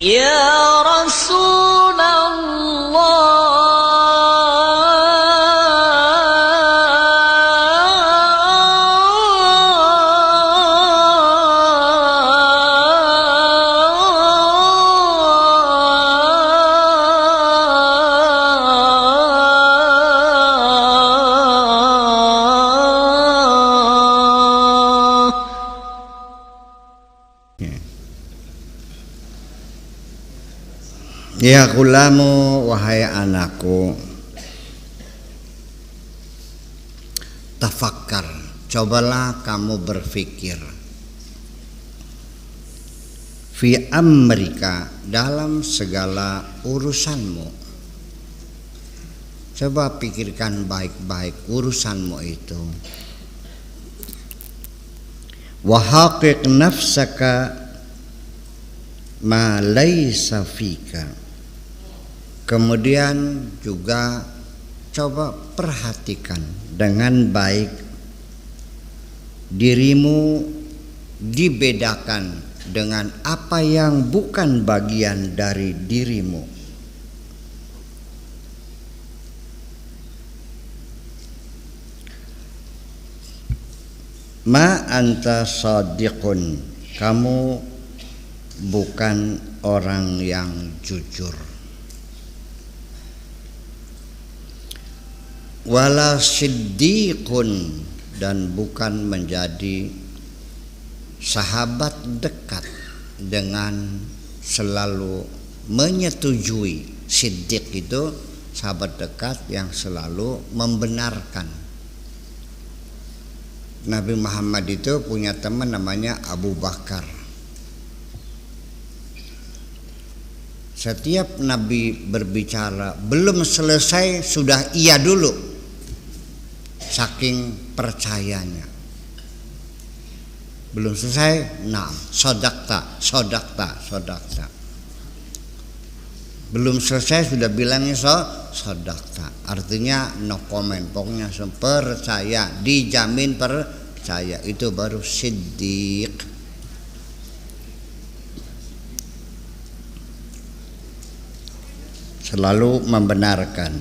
Ya Rasulullah. Ya gulamu, wahai anakku, tafakkar, cobalah kamu berfikir, fi amrika, dalam segala urusanmu. Coba pikirkan baik-baik urusanmu itu. Wa haqiq nafsaka ma laysa fika. Kemudian juga coba perhatikan dengan baik dirimu, dibedakan dengan apa yang bukan bagian dari dirimu. Ma anta shadiqun, kamu bukan orang yang jujur. Wala siddiqun, dan bukan menjadi sahabat dekat dengan selalu menyetujui. Siddiq itu sahabat dekat yang selalu membenarkan. Nabi Muhammad itu punya teman namanya Abu Bakar. Setiap Nabi berbicara belum selesai sudah iya dulu. Saking percayanya. Belum selesai, nah, sodakta. Belum selesai sudah bilangnya sodakta. Artinya no comment, pokoknya percaya, dijamin percaya. Itu baru siddiq. Selalu membenarkan.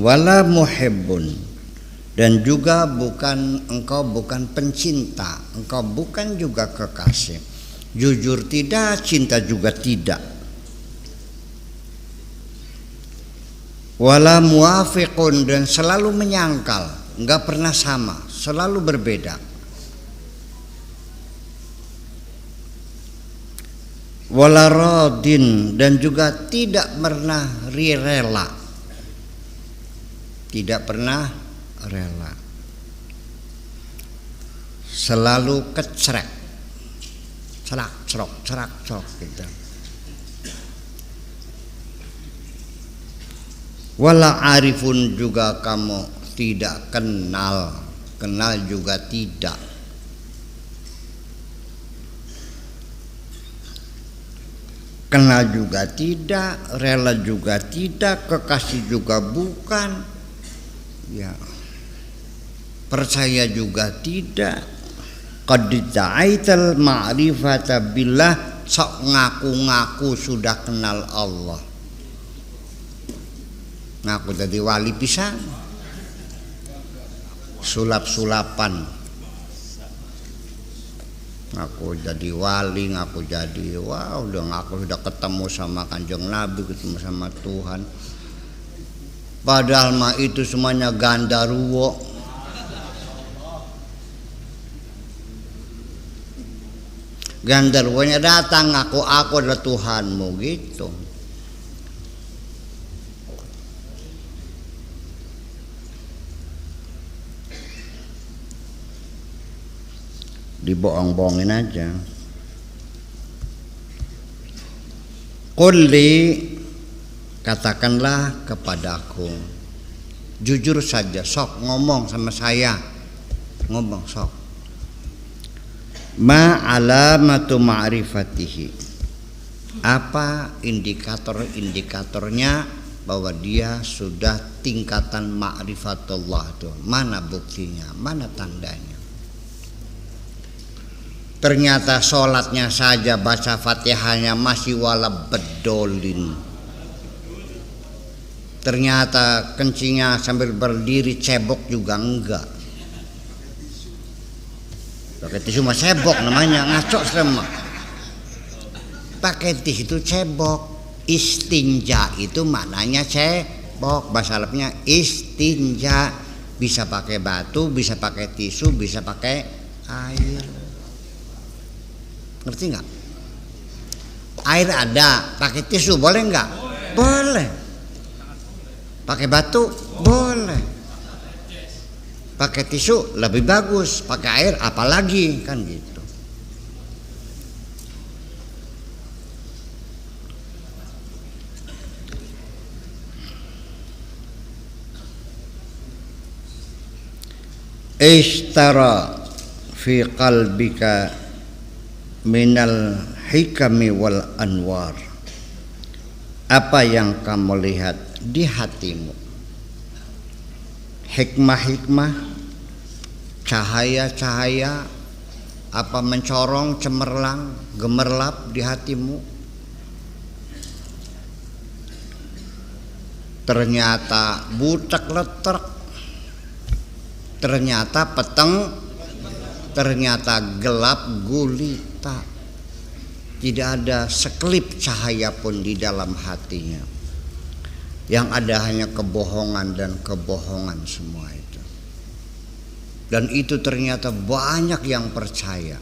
Wala muhibbun, dan juga engkau bukan pencinta, engkau bukan juga kekasih. Jujur tidak, cinta juga tidak. Wala muafiqun, dan selalu menyangkal, enggak pernah sama, selalu berbeda. Wala radin, dan juga tidak pernah rela. Tidak pernah rela, selalu kecrek, cerak gitu. Wala arifun, juga kamu tidak kenal juga tidak. Kenal juga tidak, rela juga tidak, kekasih juga bukan, ya. Percaya juga tidak. Qad da'aital ma'rifata billah, sok ngaku-ngaku sudah kenal Allah. Ngaku jadi wali pisan. Sulap-sulapan. Ngaku jadi wali, ngaku jadi ngaku sudah ketemu sama Kanjeng Nabi, ketemu sama Tuhan. Padahal mah itu semuanya gandaruwo. Gandarwanya datang, aku adalah Tuhanmu, gitu. Dibohong-bohongin aja. Qulli, katakanlah kepadaku, jujur saja, sok ngomong sama saya, ngomong sok. Ma alamatu ma'rifatihi, apa indikatornya bahwa dia sudah tingkatan ma'rifatullah itu? Mana buktinya, mana tandanya? Ternyata sholatnya saja baca Fatihahnya masih wala bedolin. Ternyata kencingnya sambil berdiri cebok juga enggak. Pakai tisu mah cebok namanya, ngaco semua. Pakai tisu itu cebok. Istinja itu maknanya cebok. Bahasa Arabnya istinja. Bisa pakai batu, bisa pakai tisu, bisa pakai air. Ngerti nggak? Air ada, pakai tisu boleh nggak? Boleh. Pakai batu boleh. Pakai tisu lebih bagus. Pakai air apalagi, kan gitu. Ishtara fi qalbika minal hikami wal anwar. Apa yang kamu lihat di hatimu? Hikmah-hikmah, cahaya-cahaya, apa mencorong, cemerlang, gemerlap di hatimu? Ternyata butek letrek, ternyata peteng, ternyata gelap gulita. Tidak ada sekelip cahaya pun di dalam hatinya. Yang ada hanya kebohongan dan kebohongan semua itu. Dan itu ternyata banyak yang percaya.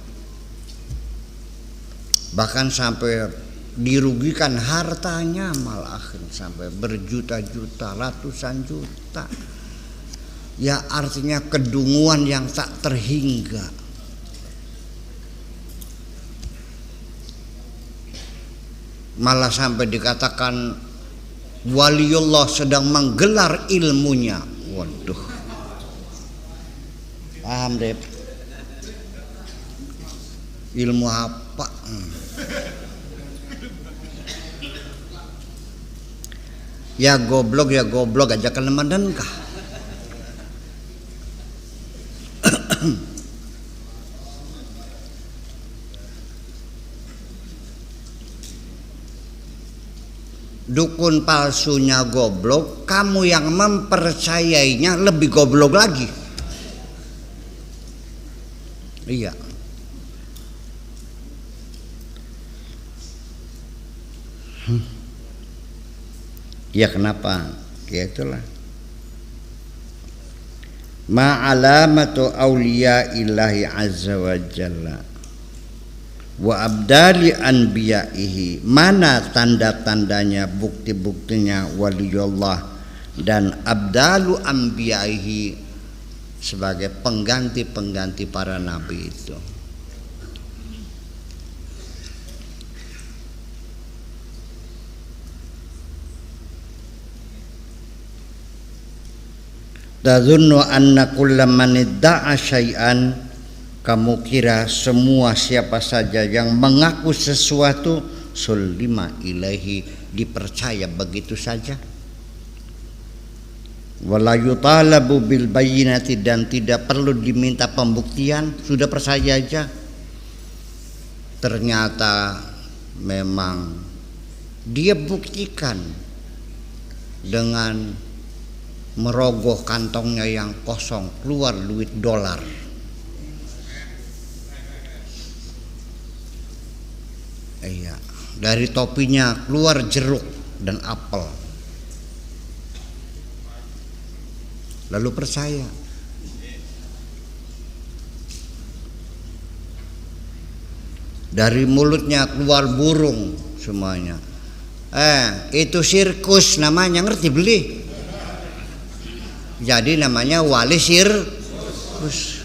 Bahkan sampai dirugikan hartanya malah sampai berjuta-juta, ratusan juta. Ya artinya kedunguan yang tak terhingga. Malah sampai dikatakan waliullah sedang menggelar ilmunya. Waduh. Paham deh. Ilmu apa? Ya goblok aja kelemahan kah? Dukun palsunya goblok, kamu yang mempercayainya lebih goblok lagi. Iya. Ya kenapa? Ya itulah. Ma alamatu awliya illahi azza wa jalla wa abdali anbiya'ihi. Mana tanda-tandanya, bukti-buktinya waliullah dan abdalu anbiya'ihi sebagai pengganti-pengganti para nabi itu. Tadhunnu anna kulla man idda'a syai'an, kamu kira semua siapa saja yang mengaku sesuatu sulima ilaihi, dipercaya begitu saja. Wala yutalabu bil bayyinati, dan tidak perlu diminta pembuktian, sudah percaya aja. Ternyata memang dia buktikan dengan merogoh kantongnya yang kosong, keluar duit dolar. Iya, dari topinya keluar jeruk dan apel. Lalu percaya. Dari mulutnya keluar burung semuanya. Itu sirkus namanya, ngerti beli? Jadi namanya wali sirkus.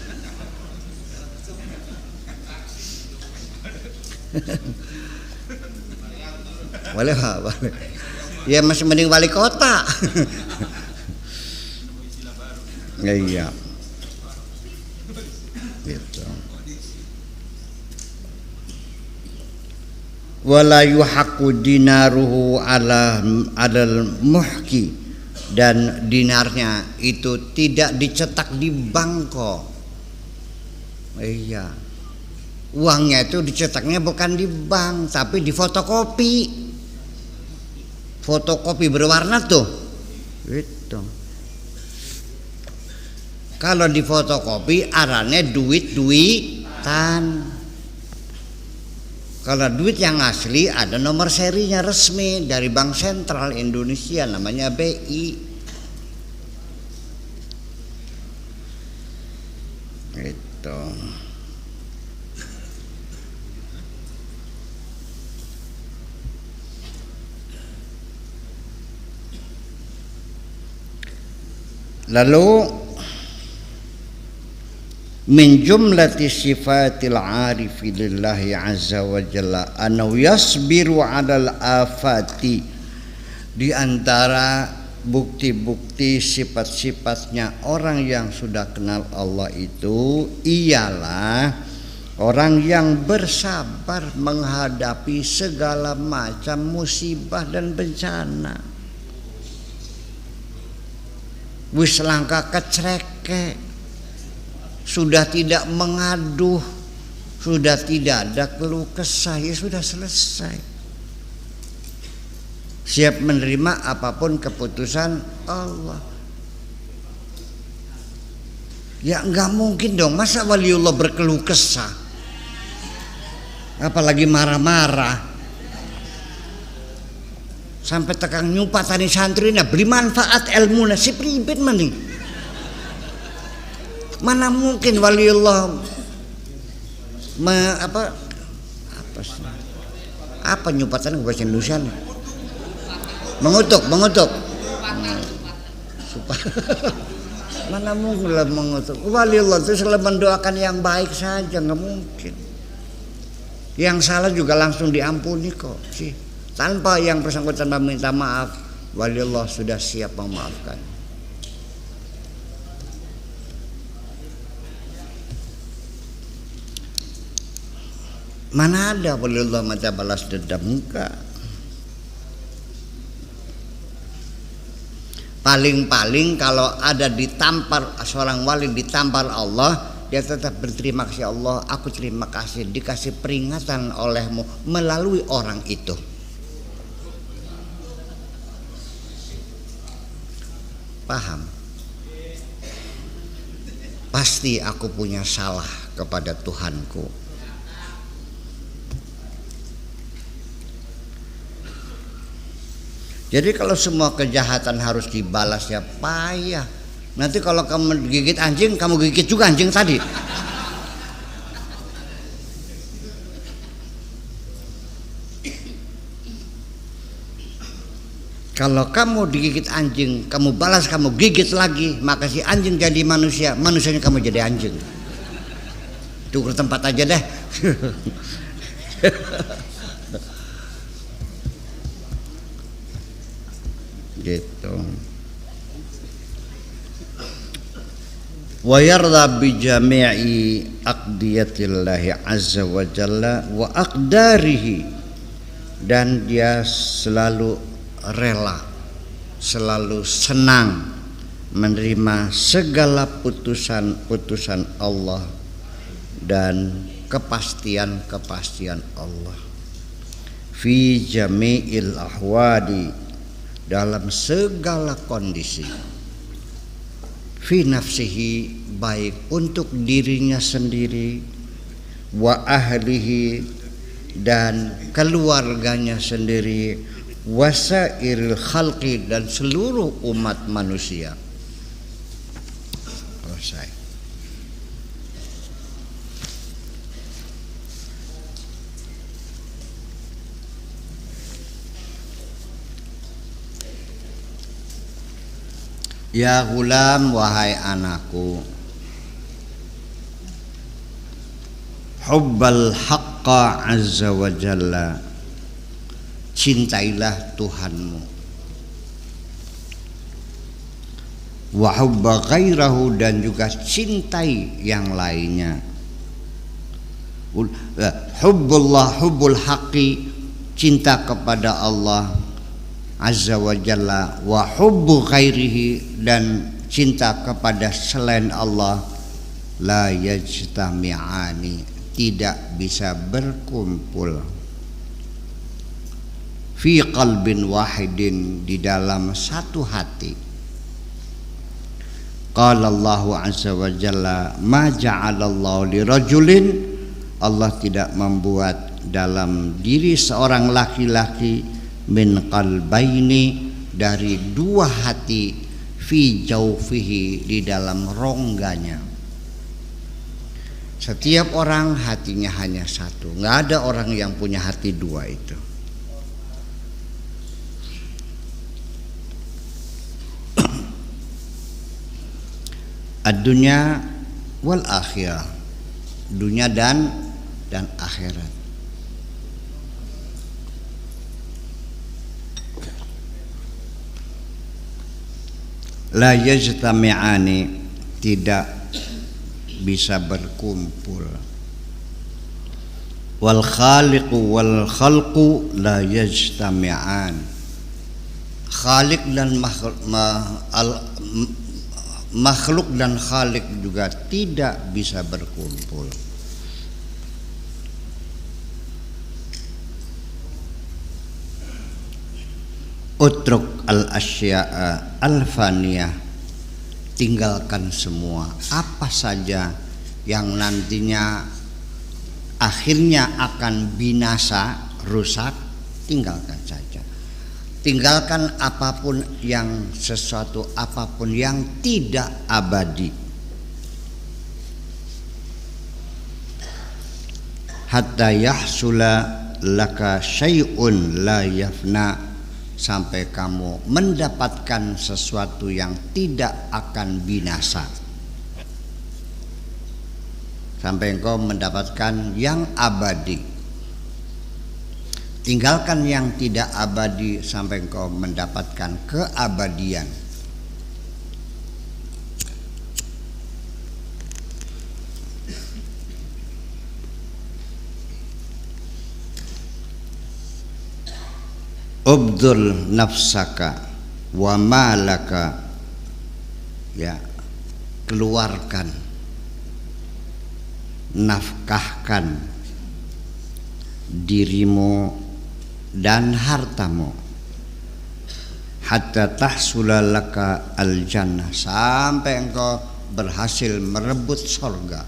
Wali apa? Ya masih mending wali kota. Iya. Gitu. Wala yuhaqqu dinaruhu alal muhki, dan dinarnya itu tidak dicetak di bangko. Iya. Uangnya itu dicetaknya bukan di bank tapi di fotokopi. Fotokopi berwarna tuh. Gitu. Kalau di fotokopi arahnya duit-duitan. Kalau duit yang asli ada nomor serinya resmi dari Bank Sentral Indonesia namanya BI. Gitu. Lalu min jumlati sifatil arifi lillahi azza wa jalla anau yasbiru alal afati, di antara bukti-bukti sifat-sifatnya orang yang sudah kenal Allah itu ialah orang yang bersabar menghadapi segala macam musibah dan bencana. Wis langkah kecreke, sudah tidak mengaduh, sudah tidak ada keluh kesah, ya sudah selesai. Siap menerima apapun keputusan Allah. Ya enggak mungkin dong, masa waliullah berkeluh kesah, apalagi marah-marah. Sampai tekan nyupatani santrina beri manfaat ilmu si pribet mending. Mana mungkin waliullah apa nyupatan bahasa Indonesia nih? Mengutuk. Mana mungkin lah mengutuk. Waliullah itu selalu mendoakan yang baik saja, nggak mungkin. Yang salah juga langsung diampuni kok sih. Tanpa yang bersangkutan meminta maaf, waliullah sudah siap memaafkan. Mana ada waliullah minta balas dendam? Enggak. Paling-paling kalau ada ditampar seorang wali, ditampar Allah, dia tetap berterima kasih, Allah aku terima kasih dikasih peringatan olehmu melalui orang itu. Paham? Pasti aku punya salah kepada Tuhanku. Jadi kalau semua kejahatan harus dibalas ya payah. Nanti kalau kamu gigit anjing, kamu gigit juga anjing tadi. Kalau kamu digigit anjing, kamu balas, kamu gigit lagi, maka si anjing jadi manusia, manusianya kamu jadi anjing. Tuker tempat aja deh. Gitu. Wa yarda bi jami'i aqdiyatillahi azza wa jalla wa aqdarihi, dan dia selalu rela, selalu senang menerima segala putusan-putusan Allah dan kepastian-kepastian Allah. Fi jami'il ahwadi, dalam segala kondisi. Fi nafsihi, baik untuk dirinya sendiri, wa ahlihi, dan keluarganya sendiri, wasairil khalqi, dan seluruh umat manusia. Selesai. Ya gulam, wahai anakku, hubbal haqqa azza wa jalla, cintailah Tuhanmu. Wa hubba ghairahu, dan juga cintai yang lainnya. Hubbullah, hubbul haqqi, cinta kepada Allah azza wa jalla, wa hubbu ghairihi, dan cinta kepada selain Allah, la yajtami'ani, tidak bisa berkumpul fi qalbin wahidin, di dalam satu hati. Qala Allah azza wa jalla ma ja'alallahu lirajulin, Allah tidak membuat dalam diri seorang laki-laki min qalbaini, dari dua hati, fi jaufihi, di dalam rongganya. Setiap orang hatinya hanya satu, nggak ada orang yang punya hati dua itu. Ad-dunya wal akhirah, dunia dan akhirat. La yajtami'ani, tidak bisa berkumpul. Wal khaliqu wal khalqu la yajtami'an, khaliq dan makhluk dan khalik juga tidak bisa berkumpul. Utruk al-asya'a al-faniyah, tinggalkan semua apa saja yang nantinya akhirnya akan binasa, rusak, tinggalkan saja. Tinggalkan apapun yang sesuatu apapun yang tidak abadi. Hatta yahsula laka syai'un la yafna, sampai kamu mendapatkan sesuatu yang tidak akan binasa, sampai engkau mendapatkan yang abadi. Tinggalkan yang tidak abadi sampai engkau mendapatkan keabadian. Ubdul nafsaka wa malaka, ya, keluarkan, nafkahkan dirimu dan hartamu, hatta tahsula laka al jannah, sampai engkau berhasil merebut surga.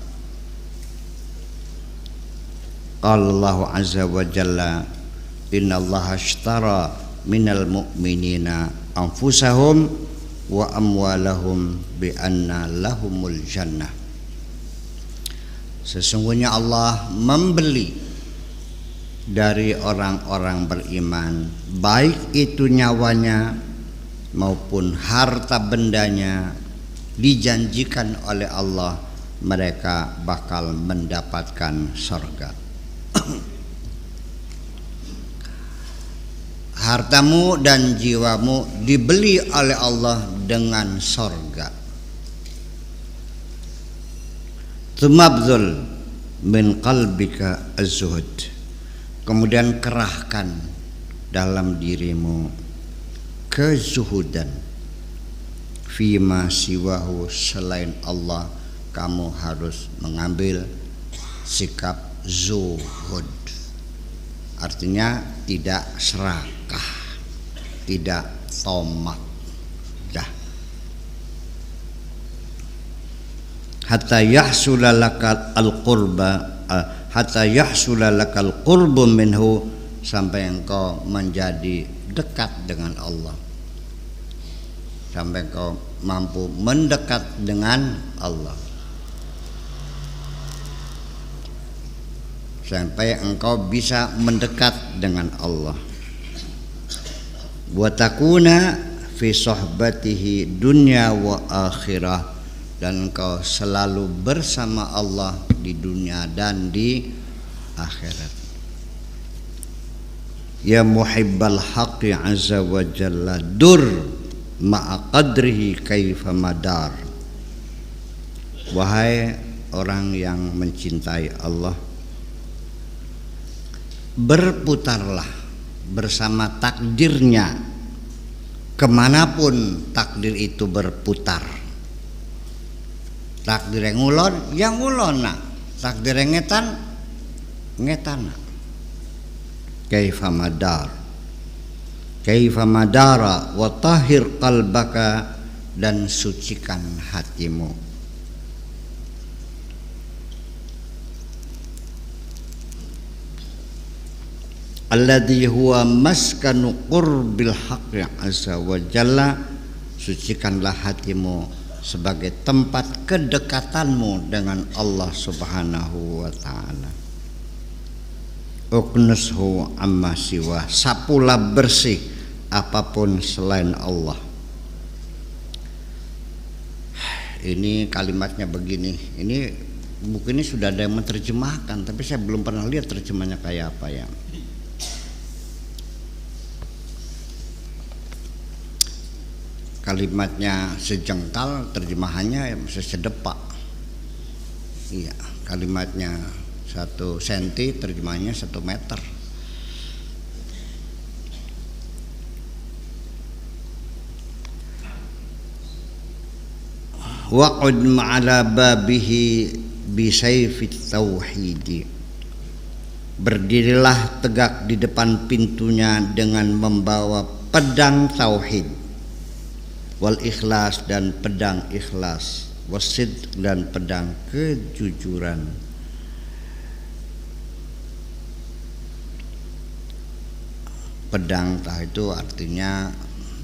Qala Allah azza wa jalla inna Allah ashtara minal mu'minina anfusahum wa amwalahum bi anna lahumul jannah. Sesungguhnya Allah membeli dari orang-orang beriman, baik itu nyawanya maupun harta bendanya, dijanjikan oleh Allah mereka bakal mendapatkan surga. Hartamu dan jiwamu dibeli oleh Allah dengan surga. Tumabzul min qalbika az-zuhud, kemudian kerahkan dalam dirimu kezuhudan, fima siwahu, selain Allah kamu harus mengambil sikap zuhud, artinya tidak serakah, tidak tomak. Hatta yahsula lakal al-qurba, hatta yahsula lakal qurbu minhu, sampai engkau menjadi dekat dengan Allah, sampai engkau mampu mendekat dengan Allah, sampai engkau bisa mendekat dengan Allah. Wa takuna fi sohbatihi dunya wa akhirah, dan engkau selalu bersama Allah di dunia dan di akhirat. Ya muhibbal haqqi azza wa jalla dur ma'a qadrihi kaifa madar, wahai orang yang mencintai Allah, berputarlah bersama takdirnya kemanapun takdir itu berputar. Takdir yang ngulon, takdir yang ngetan, ngetana kaifa madara wa tahhir qalbaka, dan sucikan hatimu. Alladhi huwa maskanu qurbil haqqi azza wa jalla, sucikanlah hatimu sebagai tempat kedekatanmu dengan Allah Subhanahu wa ta'ala. Uknushu amma siwa, sapulah bersih apapun selain Allah. Ini kalimatnya begini. Ini buku ini sudah ada yang menerjemahkan, tapi saya belum pernah lihat terjemahnya kayak apa ya. Kalimatnya sejengkal, terjemahannya sesedepak. Iya, kalimatnya 1 senti, terjemahannya 1 meter. Waqud ma'ala babihi bisayfit tauhidi, berdirilah tegak di depan pintunya dengan membawa pedang tauhid, wal ikhlas, dan pedang ikhlas, wasid, dan pedang kejujuran. Pedang itu artinya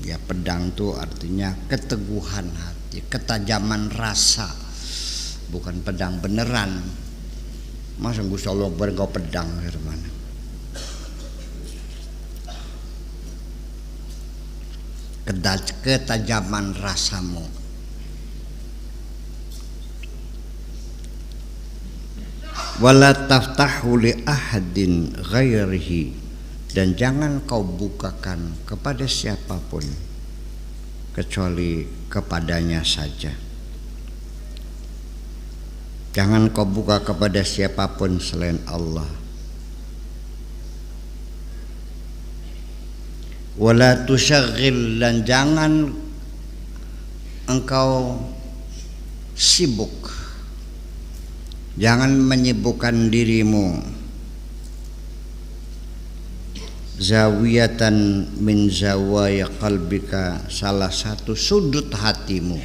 ya, pedang itu artinya keteguhan hati, ketajaman rasa, bukan pedang beneran. Masa Gusti Allah berengkau pedang dari mana? Ketajaman rasamu. Wala taftahu li ahadin ghairihi, dan jangan kau bukakan kepada siapapun kecuali kepadanya saja. Jangan kau buka kepada siapapun selain Allah. Wala tusyaghil, dan jangan engkau sibuk, jangan menyibukkan dirimu, zawiyatan min zawaya qalbika, salah satu sudut hatimu.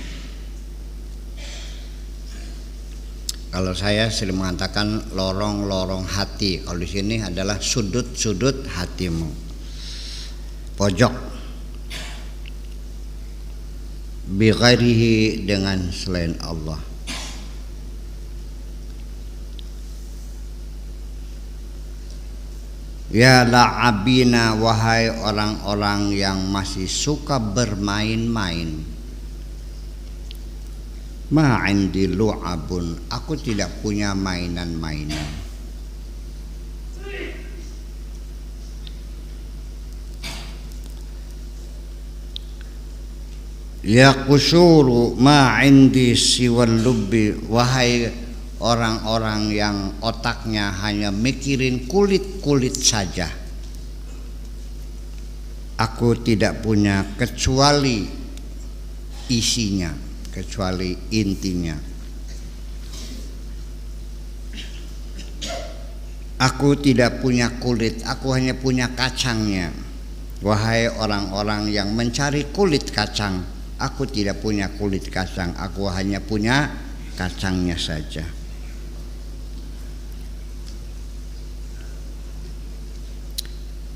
Kalau saya sering mengatakan lorong-lorong hati, kalau di sini adalah sudut-sudut hatimu, pojok. Bi ghairihi, dengan selain Allah. Ya la'abina, wahai orang-orang yang masih suka bermain-main. Ma 'indi lu'abun, aku tidak punya mainan-mainan. Ya qusuru ma 'indi siwal lubbi, wahai orang-orang yang otaknya hanya mikirin kulit-kulit saja. Aku tidak punya kecuali isinya, kecuali intinya. Aku tidak punya kulit, aku hanya punya kacangnya. Wahai orang-orang yang mencari kulit kacang, aku tidak punya kulit kacang, aku hanya punya kacangnya saja.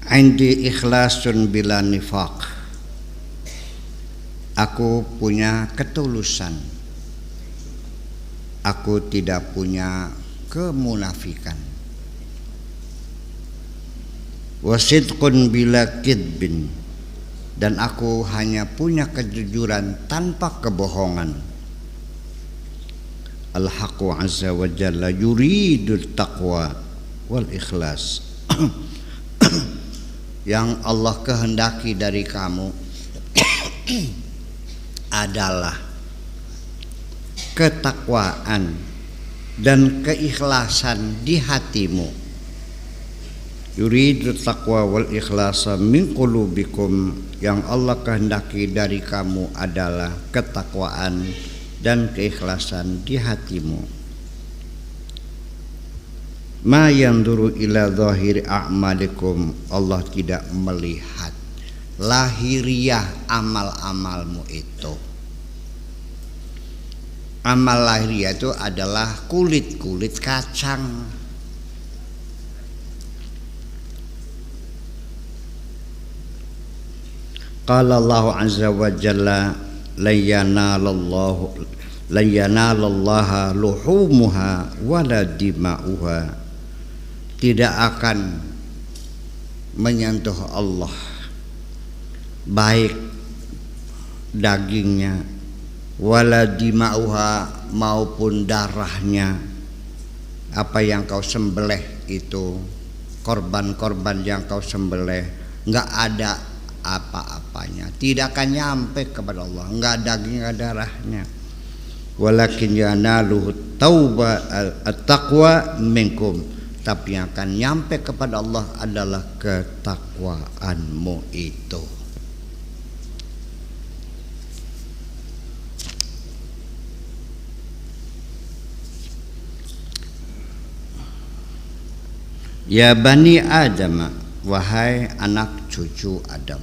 Indi ikhlasun bila nifaq, aku punya ketulusan, aku tidak punya kemunafikan. Wasidqun bila kidbin, dan aku hanya punya kejujuran tanpa kebohongan. Al-haqqu azza wa jalla yuridul taqwa wal ikhlas. Yang Allah kehendaki dari kamu adalah ketakwaan dan keikhlasan di hatimu. Yuridul taqwa wal ikhlasa min qulubikum, yang Allah kehendaki dari kamu adalah ketakwaan dan keikhlasan di hatimu. Ma yanzuru ila zahiri a'malikum, Allah tidak melihat lahiriah amal-amalmu itu. Amal lahiriah itu adalah kulit-kulit kacang. Qala Allah azza wa jalla la yanalallaha luhumuha wala dima'uha, tidak akan menyentuh Allah baik dagingnya, wala dima'uha maupun darahnya. Apa yang kau sembelih itu, korban-korban yang kau sembelih, enggak ada apa-apanya, tidak akan nyampe kepada Allah, enggak daging enggak darahnya. Walakin yanaluhu tauba at-taqwa minkum, tapi yang akan nyampe kepada Allah adalah ketakwaanmu itu. Ya bani Adam, wahai anak cucu Adam,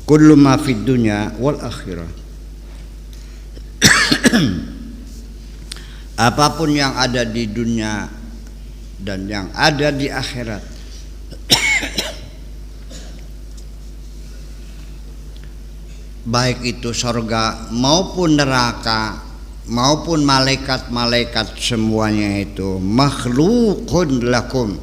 kullu ma fid dunya wal akhirah, apapun yang ada di dunia dan yang ada di akhirat, baik itu surga maupun neraka maupun malaikat-malaikat, semuanya itu makhlukun lakum,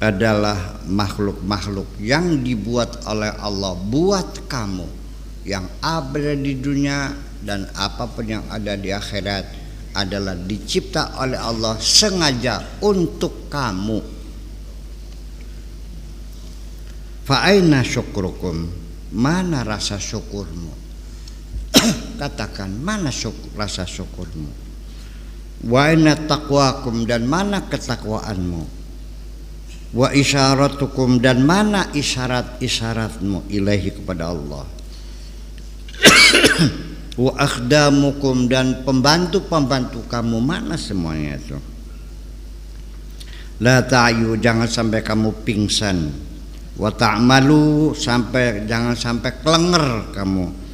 adalah makhluk-makhluk yang dibuat oleh Allah buat kamu, yang ada di dunia dan apapun yang ada di akhirat adalah dicipta oleh Allah sengaja untuk kamu. Fa aina syukrukum, mana rasa syukurmu? Katakan, mana rasa syukurmu? Wa aina taqwakum, dan mana ketakwaanmu? Wa isyaratukum, dan mana isyarat-isyaratmu ilaihi kepada Allah? Wa akhdamukum, dan pembantu-pembantu kamu, mana semuanya itu? La ta'yu, jangan sampai kamu pingsan. Wa ta'malu, jangan sampai kelenger kamu,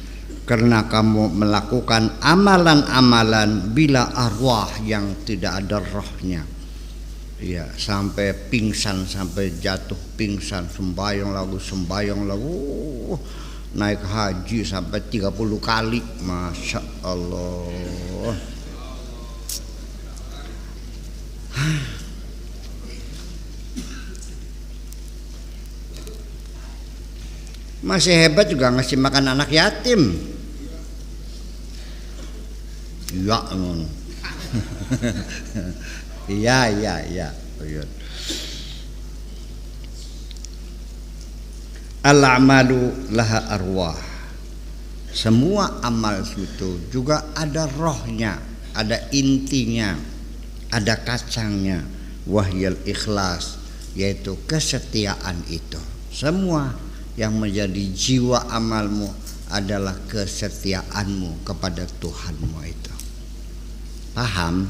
karena kamu melakukan amalan-amalan bila arwah, yang tidak ada rohnya. Ya, sampai pingsan, sampai jatuh pingsan, sembayang lagu, naik haji sampai 30 kali, Masya Allah. Masih hebat juga ngasih makan anak yatim. Ya, iya. Al-amalu laha arwah, semua amal itu juga ada rohnya, ada intinya, ada kacangnya. Wahyal ikhlas, yaitu kesetiaan itu. Semua yang menjadi jiwa amalmu adalah kesetiaanmu kepada Tuhanmu itu. Paham?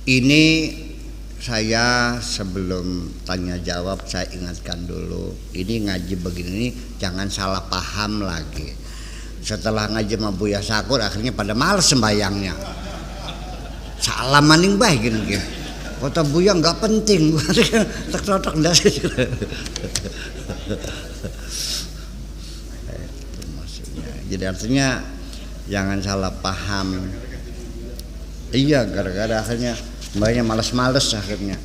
Ini saya sebelum tanya jawab saya ingatkan dulu, ini ngaji begini jangan salah paham lagi. Setelah ngaji sama Buya Sakur akhirnya pada males sembayangnya. Salah maning bae gini. Kata Buya nggak penting, tek-tek ndas. Jadi artinya jangan salah paham. Iya, gara-gara akhirnya mbaknya males-males akhirnya.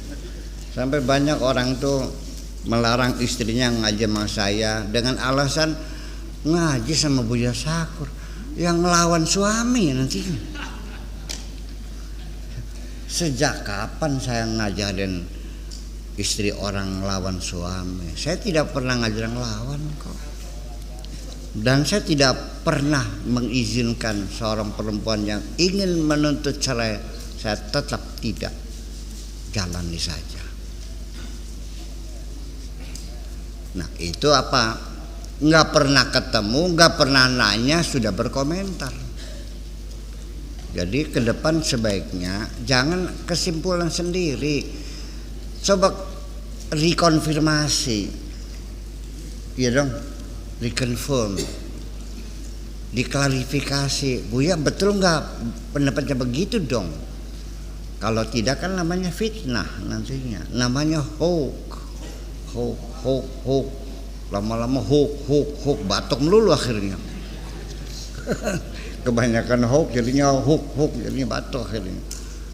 Sampai banyak orang tuh melarang istrinya ngaji sama saya dengan alasan ngaji sama Buya Sakur yang ngelawan suami nantinya. Sejak kapan saya ngajarin istri orang ngelawan suami? Saya tidak pernah ngajarin ngelawan kok. Dan saya tidak pernah mengizinkan seorang perempuan yang ingin menuntut cerai, saya tetap tidak, jalani saja. Nah itu apa? nggak pernah ketemu, nggak pernah nanya, sudah berkomentar. Jadi ke depan sebaiknya jangan kesimpulan sendiri, coba rekonfirmasi, ya dong, reconfirm, diklarifikasi, Buya betul nggak pendapatnya begitu dong? Kalau tidak kan namanya fitnah nantinya, namanya hoax, lama-lama hoax, batuk melulu akhirnya. Kebanyakan hoax jadinya hoax jadinya batuk akhirnya.